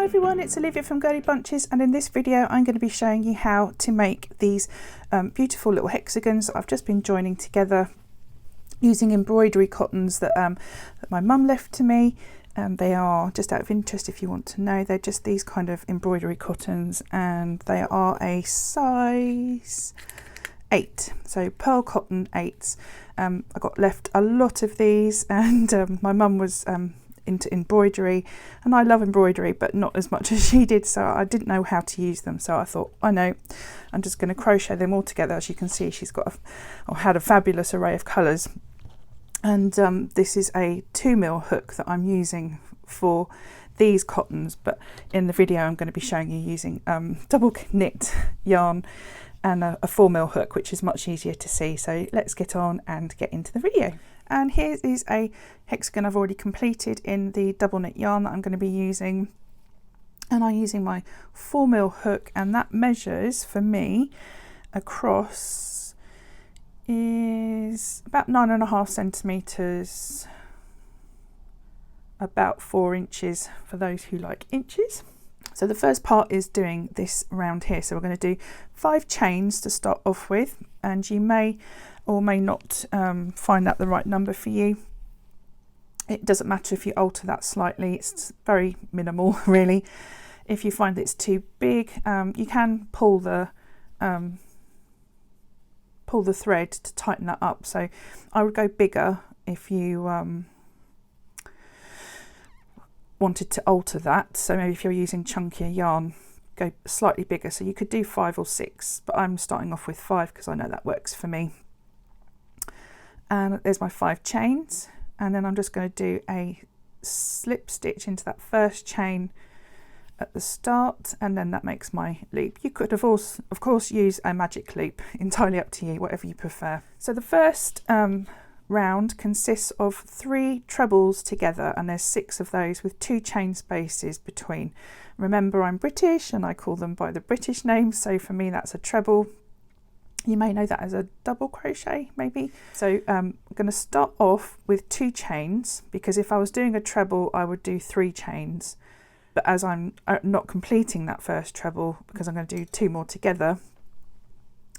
Hi everyone, it's Olivia from Girlybunches, and in this video I'm going to be showing you how to make these beautiful little hexagons that I've just been joining together using embroidery cottons that my mum left to me. They are, just out of interest if you want to know, they're just these kind of embroidery cottons, and they are a size 8, so pearl cotton 8s. I got left a lot of these, and my mum was into embroidery, and I love embroidery but not as much as she did, so I didn't know how to use them. So I thought, I know, I'm just going to crochet them all together. As you can see, she's got had a fabulous array of colours, and this is a 2mm hook that I'm using for these cottons, but in the video I'm going to be showing you using double knit yarn and a 4mm hook, which is much easier to see. So let's get on and get into the video. And here is a hexagon I've already completed in the double knit yarn that I'm going to be using, and I'm using my 4mm hook, and that measures for me across is about 9.5 centimetres, about 4 inches for those who like inches. So the first part is doing this round here, so we're going to do 5 chains to start off with, and you may or may not find that the right number for you. It doesn't matter if you alter that slightly, it's very minimal really. If you find it's too big, you can pull the thread to tighten that up. So I would go bigger if you wanted to alter that. So maybe if you're using chunkier yarn, go slightly bigger. So you could do 5 or 6, but I'm starting off with 5 because I know that works for me. And there's my 5 chains, and then I'm just going to do a slip stitch into that first chain at the start, and then that makes my loop. You could of course use a magic loop, entirely up to you, whatever you prefer. So the first round consists of 3 trebles together, and there's 6 of those with 2 chain spaces between. Remember, I'm British and I call them by the British name, so for me that's a treble. You may know that as a double crochet maybe. So I'm going to start off with 2 chains, because if I was doing a treble I would do 3 chains, but as I'm not completing that first treble because I'm going to do 2 more together,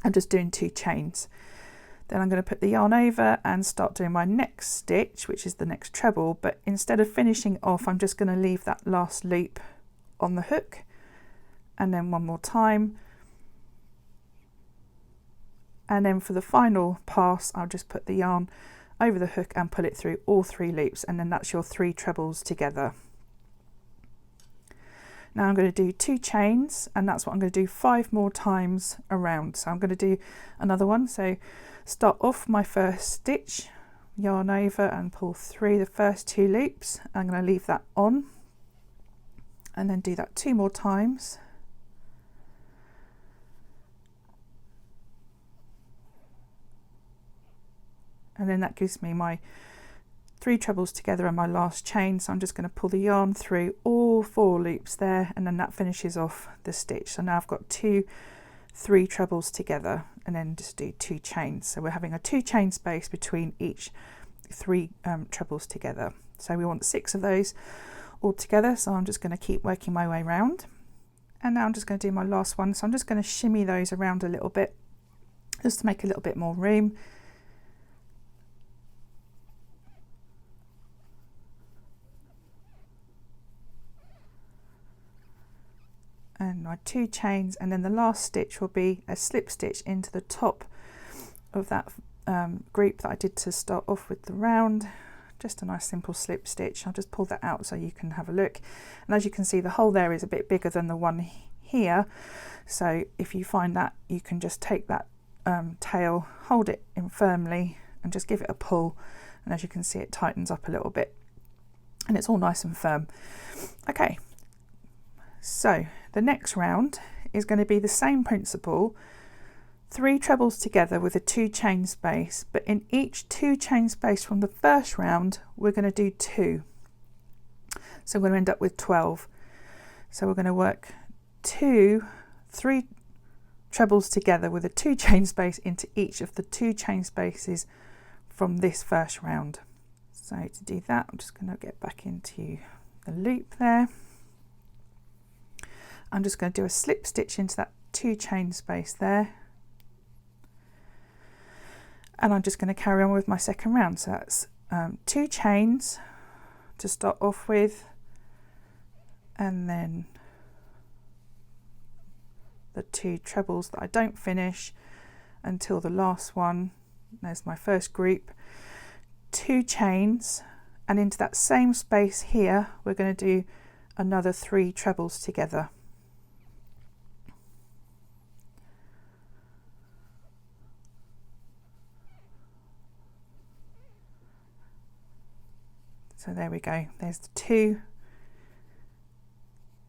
I'm just doing 2 chains. Then I'm going to put the yarn over and start doing my next stitch, which is the next treble, but instead of finishing off I'm just going to leave that last loop on the hook, and then 1 more time. And then for the final pass, I'll just put the yarn over the hook and pull it through all 3 loops, and then that's your 3 trebles together. Now I'm going to do 2 chains, and that's what I'm going to do 5 more times around. So I'm going to do another one. So start off my first stitch, yarn over and pull through the first 2 loops. I'm going to leave that on, and then do that 2 more times. And then that gives me my 3 trebles together and my last chain. So I'm just going to pull the yarn through all 4 loops there, and then that finishes off the stitch. So now I've got 2 3 trebles together, and then just do 2 chains. So we're having a 2 chain space between each 3 trebles together. So we want 6 of those all together. So I'm just going to keep working my way around, and now I'm just going to do my last one. So I'm just going to shimmy those around a little bit just to make a little bit more room. And my 2 chains, and then the last stitch will be a slip stitch into the top of that group that I did to start off with the round. Just a nice simple slip stitch. I'll just pull that out so you can have a look, and as you can see the hole there is a bit bigger than the one here, so if you find that, you can just take that tail, hold it in firmly and just give it a pull, and as you can see it tightens up a little bit and it's all nice and firm. Okay, so the next round is going to be the same principle, 3 trebles together with a 2 chain space, but in each 2 chain space from the first round we're going to do 2. So we're going to end up with 12. So we're going to work 3 trebles together with a 2 chain space into each of the 2 chain spaces from this first round. So to do that, I'm just going to get back into the loop there. I'm just going to do a slip stitch into that 2 chain space there, and I'm just going to carry on with my second round. So that's 2 chains to start off with, and then the 2 trebles that I don't finish until the last one. There's my first group, 2 chains, and into that same space here we're going to do another 3 trebles together. So there we go, there's the 2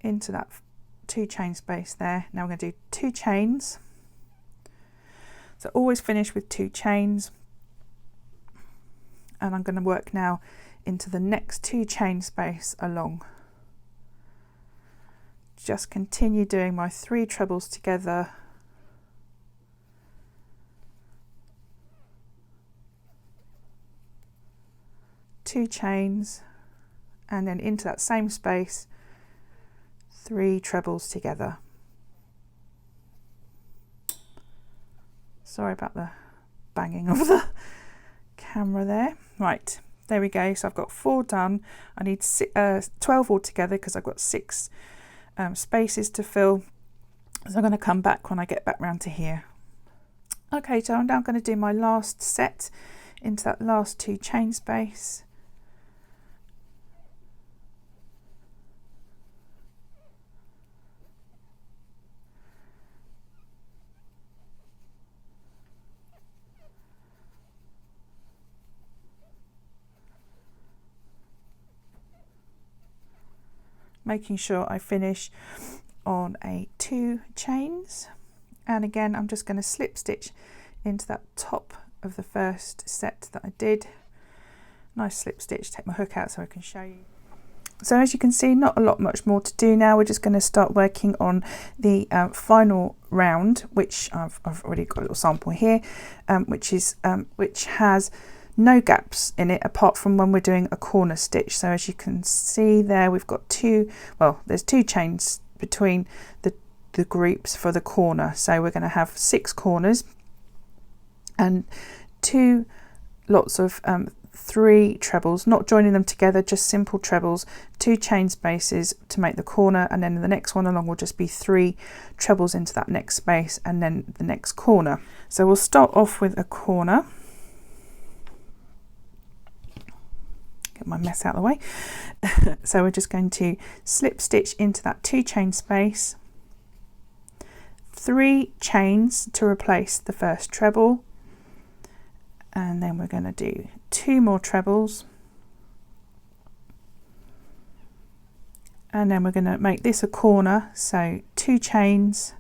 into that 2 chain space there. Now we're going to do 2 chains. So always finish with 2 chains, and I'm going to work now into the next 2 chain space along. Just continue doing my 3 trebles together. Two chains, and then into that same space 3 trebles together. Sorry about the banging of the camera there. Right, there we go. So I've got 4 done. I need 12 altogether because I've got 6 spaces to fill. So I'm going to come back when I get back round to here. Okay, so I'm now going to do my last set into that last 2 chain space. Making sure I finish on a 2 chains, and again I'm just going to slip stitch into that top of the first set that I did. Nice slip stitch, take my hook out so I can show you. So as you can see, not a lot much more to do now. We're just going to start working on the final round, which I've already got a little sample here, which has no gaps in it apart from when we're doing a corner stitch. So as you can see there, we've got there's 2 chains between the groups for the corner. So we're going to have 6 corners and 2 lots of 3 trebles, not joining them together, just simple trebles, 2 chain spaces to make the corner, and then the next one along will just be 3 trebles into that next space and then the next corner. So we'll start off with a corner. Get my mess out of the way. So we're just going to slip stitch into that 2 chain space, 3 chains to replace the first treble, and then we're going to do 2 more trebles, and then we're going to make this a corner, so 2 chains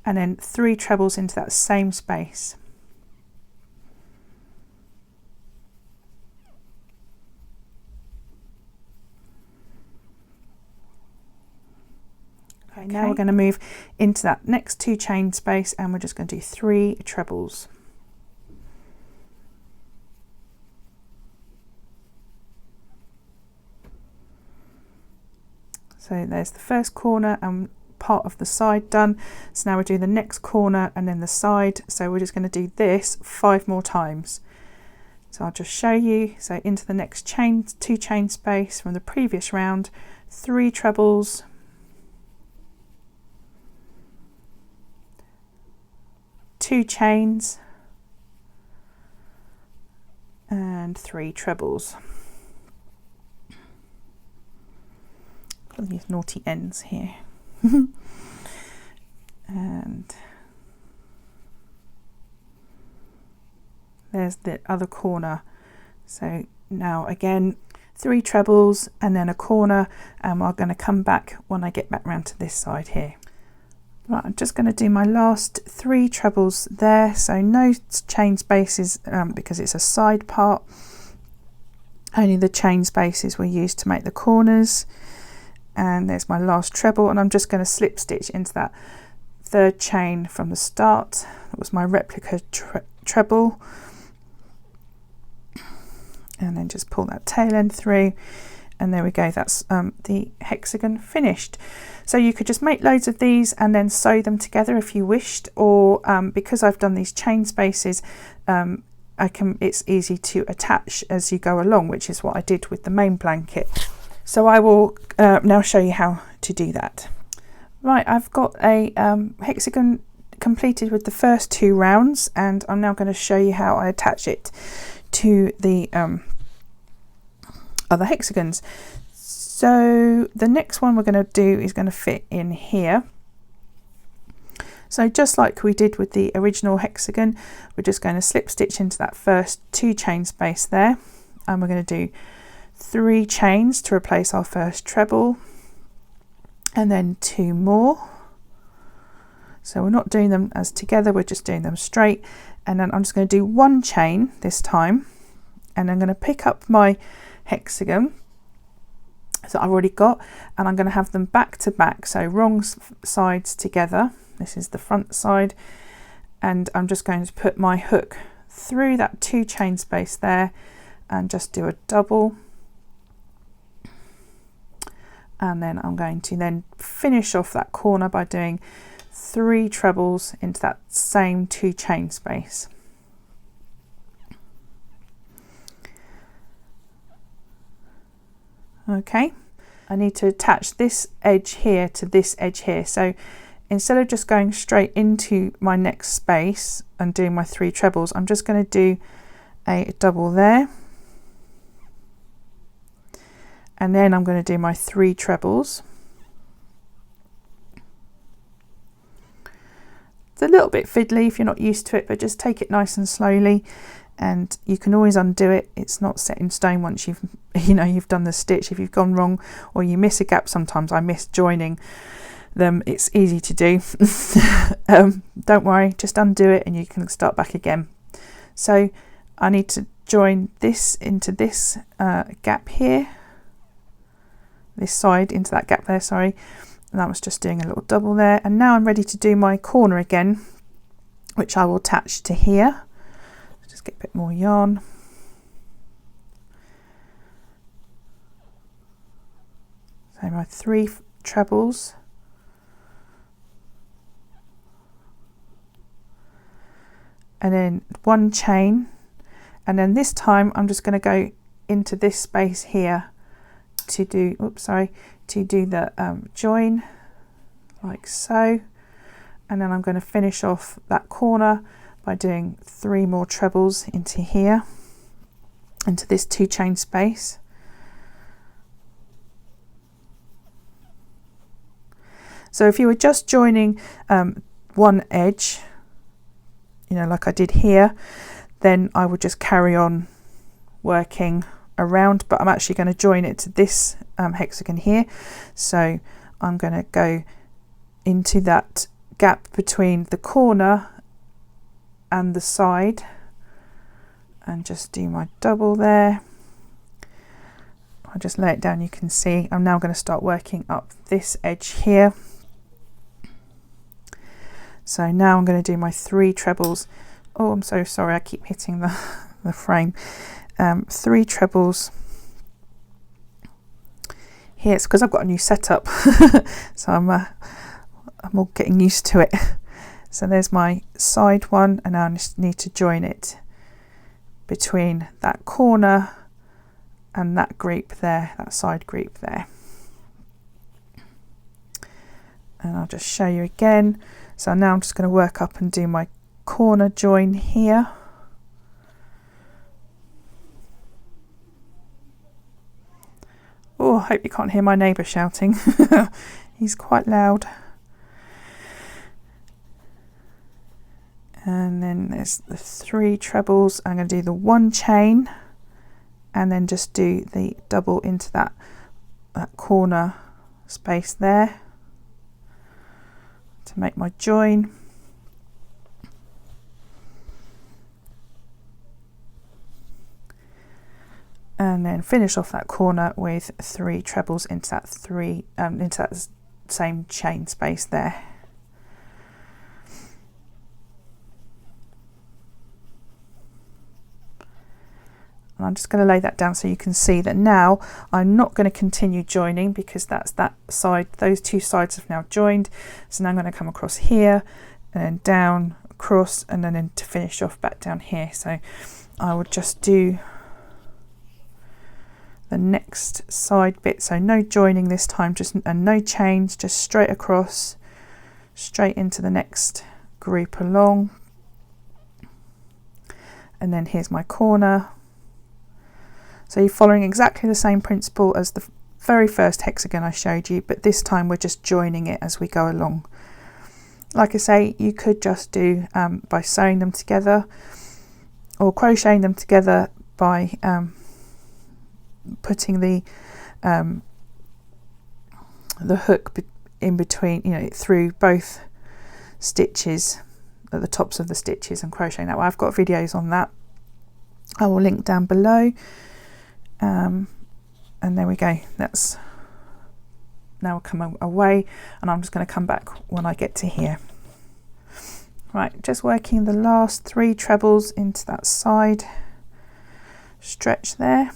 and then 3 trebles into that same space. Okay, now we're going to move into that next 2 chain space, and we're just going to do 3 trebles. So there's the first corner and part of the side done. So now we're doing the next corner and then the side. So we're just going to do this 5 more times. So I'll just show you. So into the next 2 chain space from the previous round, 3 trebles, 2 chains and 3 trebles. These naughty ends here. And there's the other corner. So now again 3 trebles and then a corner, and we're going to come back when I get back round to this side here. Right, I'm just going to do my last 3 trebles there, so no chain spaces because it's a side part. Only the chain spaces were used to make the corners. And there's my last treble, and I'm just going to slip stitch into that 3rd chain from the start. That was my replica treble, and then just pull that tail end through, And there we go, that's the hexagon finished. So you could just make loads of these and then sew them together if you wished, or because I've done these chain spaces, it's easy to attach as you go along, which is what I did with the main blanket. So I will now show you how to do that. Right, I've got a hexagon completed with the first 2 rounds, and I'm now going to show you how I attach it to the other hexagons. So the next one we're going to do is going to fit in here. So just like we did with the original hexagon, we're just going to slip stitch into that first 2 chain space there, and we're going to do 3 chains to replace our first treble, and then 2 more. So we're not doing them as together, we're just doing them straight. And then I'm just going to do 1 chain this time, and I'm going to pick up my hexagon that I've already got, and I'm going to have them back to back, so wrong sides together. This is the front side, and I'm just going to put my hook through that 2 chain space there and just do a double, and then I'm going to then finish off that corner by doing 3 trebles into that same 2 chain space. Okay, I need to attach this edge here to this edge here, so instead of just going straight into my next space and doing my 3 trebles, I'm just going to do a double there, and then I'm going to do my 3 trebles. It's a little bit fiddly if you're not used to it, but just take it nice and slowly, and you can always undo it. It's not set in stone once you've done the stitch. If you've gone wrong or you miss a gap, sometimes I miss joining them, it's easy to do. Don't worry, just undo it and you can start back again. So I need to join this into this gap here, this side into that gap there, sorry, and that was just doing a little double there. And now I'm ready to do my corner again, which I will attach to here. Just get a bit more yarn. So my 3 trebles, and then 1 chain, and then this time I'm just going to go into this space here to do the join like so, and then I'm going to finish off that corner by doing 3 more trebles into here, into this 2 chain space. So if you were just joining one edge, like I did here, then I would just carry on working around, but I'm actually going to join it to this hexagon here. So I'm going to go into that gap between the corner and the side and just do my double there. I'll just lay it down, you can see. I'm now going to start working up this edge here. So now I'm going to do my 3 trebles. Oh, I'm so sorry, I keep hitting the frame. 3 trebles here. It's because I've got a new setup, so I'm all getting used to it. So there's my side one, and now I just need to join it between that corner and that group there, that side group there. And I'll just show you again. So now I'm just going to work up and do my corner join here. Oh, I hope you can't hear my neighbour shouting. He's quite loud. And then there's the 3 trebles. I'm going to do the 1 chain and then just do the double into that corner space there to make my join. And then finish off that corner with 3 trebles into that into that same chain space there. And I'm just going to lay that down so you can see that now I'm not going to continue joining, because that's that side, those two sides have now joined. So now I'm going to come across here and then down, across, and then to finish off back down here. So I would just do the next side bit, so no joining this time, just and no chains, just straight across, straight into the next group along. And then here's my corner. So you're following exactly the same principle as the very first hexagon I showed you, but this time we're just joining it as we go along. Like I say, you could just do by sewing them together, or crocheting them together by putting the hook in between, you know, through both stitches at the tops of the stitches and crocheting that way. I've got videos on that. I will link down below. And there we go. That's now come away, and I'm just going to come back when I get to here. Right, just working the last 3 trebles into that side stretch there,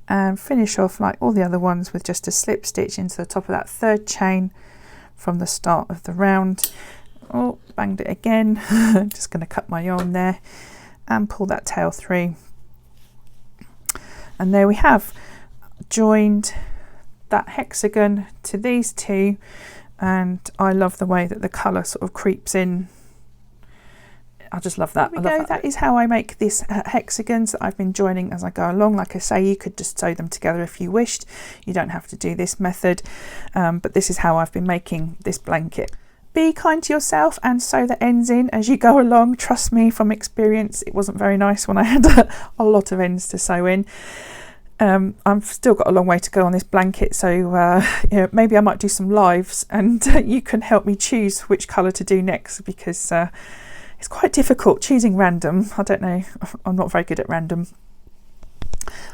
and finish off like all the other ones with just a slip stitch into the top of that 3rd chain from the start of the round. Oh, banged it again. I'm just going to cut my yarn there and pull that tail through, and there we have joined that hexagon to these two. And I love the way that the colour sort of creeps in. I just love that. That is how I make these hexagons that I've been joining as I go along. Like I say, you could just sew them together if you wished. You don't have to do this method, but this is how I've been making this blanket. Be kind to yourself and sew the ends in as you go along. Trust me, from experience, it wasn't very nice when I had a lot of ends to sew in. I've still got a long way to go on this blanket, so you know, maybe I might do some lives, and you can help me choose which colour to do next, because it's quite difficult choosing random. I don't know, I'm not very good at random.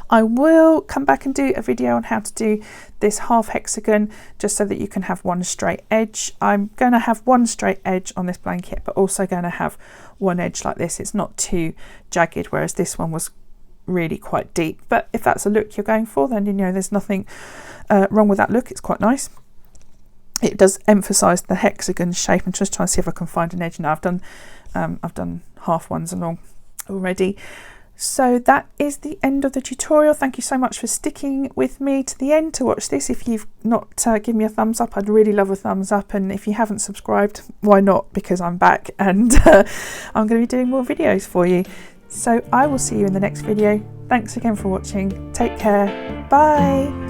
I will come back and do a video on how to do this half hexagon, just so that you can have one straight edge. I'm going to have one straight edge on this blanket, but also going to have one edge like this. It's not too jagged, whereas this one was really quite deep. But if that's a look you're going for, then you know there's nothing wrong with that look. It's quite nice. It does emphasize the hexagon shape. I'm just trying to see if I can find an edge now. I've done half ones along already. So that is the end of the tutorial. Thank you so much for sticking with me to the end to watch this. If you've not given me a thumbs up, I'd really love a thumbs up, and if you haven't subscribed, why not, because I'm back and I'm going to be doing more videos for you. So I will see you in the next video. Thanks again for watching. Take care. Bye.